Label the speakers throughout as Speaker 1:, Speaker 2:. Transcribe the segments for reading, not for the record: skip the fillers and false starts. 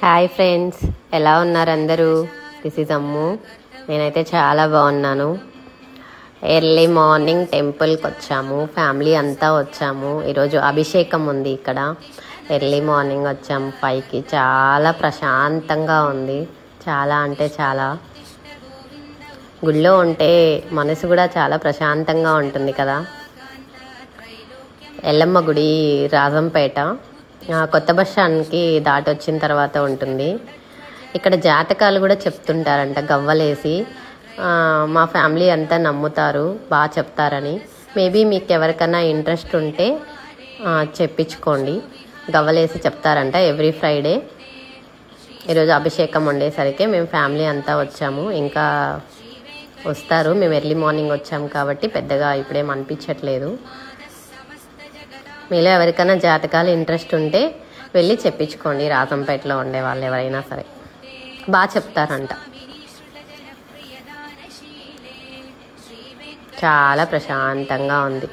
Speaker 1: Hi friends, ఎలా ఉన్నారు అందరూ? దిస్ ఈజ్ అమ్ము. నేనైతే చాలా బాగున్నాను. ఎర్లీ మార్నింగ్ టెంపుల్కి వచ్చాము, ఫ్యామిలీ అంతా వచ్చాము. ఈరోజు అభిషేకం ఉంది ఇక్కడ. ఎర్లీ మార్నింగ్ వచ్చాము 5కి. చాలా ప్రశాంతంగా ఉంది, చాలా అంటే చాలా. గుళ్ళో ఉంటే మనసు కూడా చాలా ప్రశాంతంగా ఉంటుంది కదా. ఎల్లమ్మ గుడి రాజంపేట, కొత్త బస్ స్టాండ్కి దాటి వచ్చిన తర్వాత ఉంటుంది. ఇక్కడ జాతకాలు కూడా చెప్తుంటారంట గవ్వలేసి. మా ఫ్యామిలీ అంతా నమ్ముతారు, బాగా చెప్తారని. మేబీ మీకు ఎవరికైనా ఇంట్రెస్ట్ ఉంటే చెప్పించుకోండి. గవ్వలేసి చెప్తారంట ఎవ్రీ ఫ్రైడే. ఈరోజు అభిషేకం ఉండేసరికి మేము ఫ్యామిలీ అంతా వచ్చాము. ఇంకా వస్తారు, మేము ఎర్లీ మార్నింగ్ వచ్చాము కాబట్టి పెద్దగా ఇప్పుడేం అనిపించట్లేదు. మీలో ఎవరికైనా జాతకాలు ఇంట్రెస్ట్ ఉంటే వెళ్ళి చెప్పించుకోండి. రాజంపేటలో ఉండే వాళ్ళు ఎవరైనా సరే బాగా చెప్తారంట. చాలా ప్రశాంతంగా ఉంది.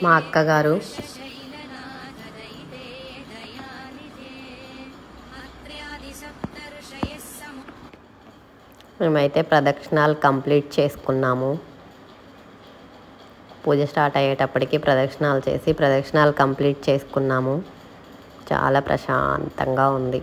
Speaker 1: మా అక్కగారు మేమైతే ప్రదక్షిణాలు కంప్లీట్ చేసుకున్నాము. పూజ స్టార్ట్ అయ్యేటప్పటికి ప్రదక్షిణాలు కంప్లీట్ చేసుకున్నాము. చాలా ప్రశాంతంగా ఉంది.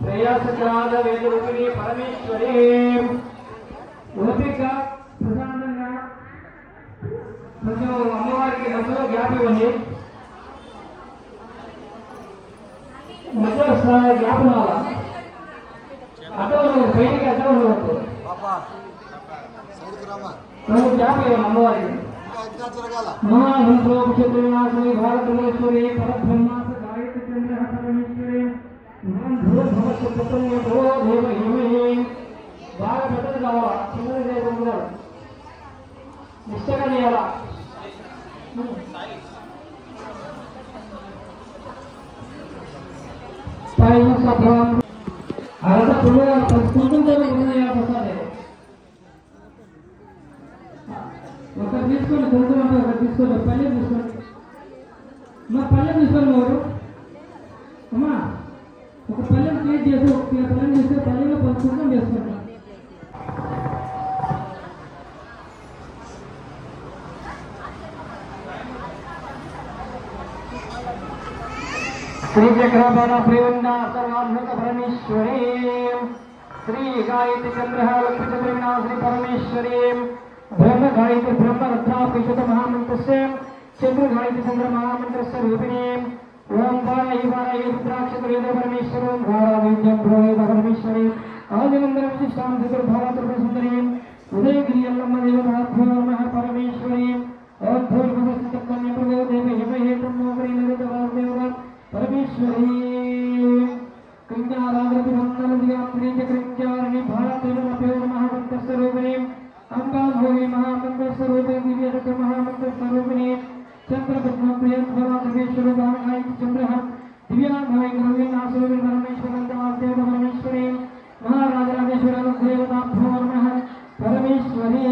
Speaker 2: ప్రయాసకాల వేదరూపిణి పరమేశ్వరి ఓపిక ప్రశాంతంగా కొంచెం అమ్మవారికి మధ్యలో గ్యాప్ ఇవ్వండి. మధ్యలో గ్యాప్ రావాలా? అడ్డం బయటికి అడ్డం ఉండవద్దు. గ్యాప్ ఇవ్వండి అమ్మవారికి. మహాహంసోపక్షత్రినాశిని భారతమేశ్వరి పరబ్రహ్మాస గాయత్రి చంద్ర పరమేశ్వరి బాగా పెద్దది కావాలా, చిన్నది చేయకుండా నిష్టగా చేయాలా. అలా ఒకరు తీసుకోండి, కొంచెం అంటే ఒకరు తీసుకోండి. పల్లె తీసుకోండి, మా పల్లె తీసుకోండి. వాడు అమ్మా ఒక పల్లెని క్రియేట్ చేసి ఒక పల్లెని చేస్తే పల్లెలో పంచుకుంటాం చేసుకోండి. శ్రీ చక్రపాణ ప్రియంగా సర్వాత్మక పరమేశ్వరీ శ్రీ గాయత్రి చంద్రహ లక్ష్మీ శ్రీ పరమేశ్వరీ బ్రహ్మ గాయత్రి బ్రహ్మ రత్నాభిషత మహామంత్రస్య చంద్ర గాయత్రి చంద్ర మహామంత్రస్య రూపిణీ ఓం వారాయి రుద్రాక్షరేద పరమేశ్వరం భారావిద్యం భ్రోవేద పరమేశ్వరి ఆదినందన విశిష్టాం చతుర్భావత్రిపుర సుందరీ ఉదయగిరి ఎల్లమ్మ దేవ మహాభ్యో నమః పరమేశ్వరి అద్భుతమస్తకన్య ప్రదో దేవ హిమహేతం మోగరి నరద వాసుదేవ పరమేశ్వరి కృజ్ఞారాగతి వందన దిగా ప్రీత కృజ్ఞారణి భారతేవ మహామంత్రస్వరూపిణి అంబాభోగి మహామంత్రస్వరూపిణి దివ్యరక మహామంత్రస్వరూపిణి చంద్రపద్మ ప్రియంకరాశ్వర గాయత్రి చంద్ర దివ్యాంగాయ గ్రవీనాశ్వరి పరమేశ్వరంతమాదేవ పరమేశ్వరి మహారాజరాజేశ్వర దేవతాభ్యో నమః పరమేశ్వరి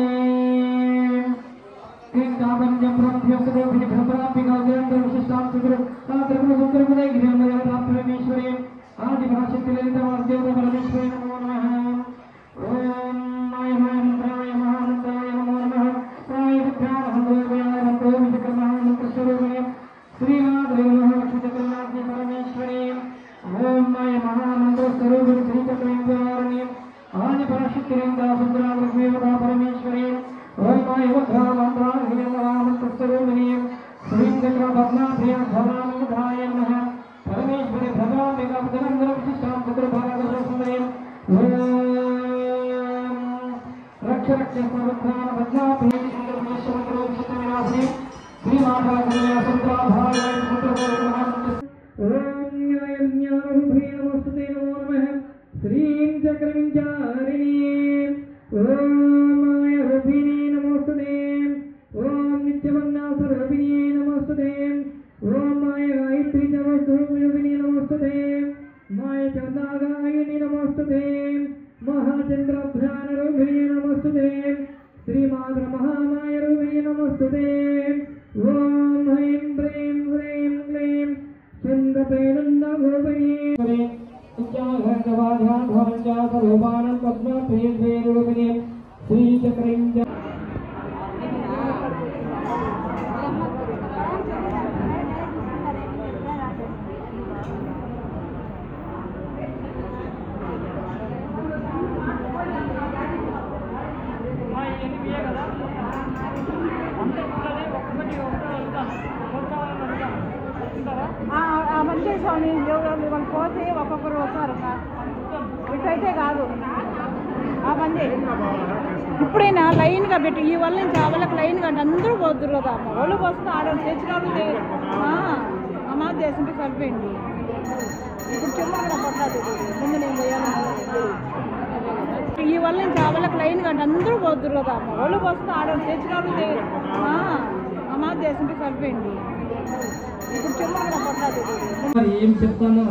Speaker 2: పరమేశ్వరి ఆది భాషక్తి లలితమాదేవ పరమేశ్వరి నమో నమః. ఓం మాయ మంత్రాయ మహామంత్రాయ నమో నమః. శ్రీనాథ పరమేశ్వరి ఓం మాయ మహానంద స్వరూపిణి శ్రీచక్రవారిణి ఆది పరశక్తిరేంద్ర సుందరాదేవత పరమేశ్వరి ఓం మాయ మహామంత్రస్వరూపిణి శ్రీచక్ర పద్మాభ్య ధనాయ నమః పరమేశ్వరి భగవాన్ విశిష్టాం చతుర్భాగ సుందరి ఓం రక్ష రక్ష
Speaker 3: స్వామి వాళ్ళు పోతే ఒక్కొక్కరు వస్తారు ఇటైతే కాదు ఆ పని ఇప్పుడైనా లైన్గా పెట్టి ఈ వల్ల నుంచి ఆ వాళ్ళకి లైన్గా అంటే అందరూ పోతురు కదా అమ్మ వాళ్ళు వస్తే ఆడవాళ్ళు తెచ్చిన వాళ్ళు అమ్మ చేసింటే సరిపోయింది ఇప్పుడు చెమ్మలు కూడా పట్టాలి ముందు నేను చేయాలి ఈ వల్ల నుంచి ఆ వాళ్ళకి లైన్గా అంటే అందరూ పోతురు కదా అమ్మ వాళ్ళు వస్తే ఆడవాళ్ళు తెచ్చిన వాళ్ళు అమ్మ చేసింటే సరిపోయింది ఇప్పుడు చెమ్మలు కూడా పట్టాలి
Speaker 2: ఏం చెప్తానో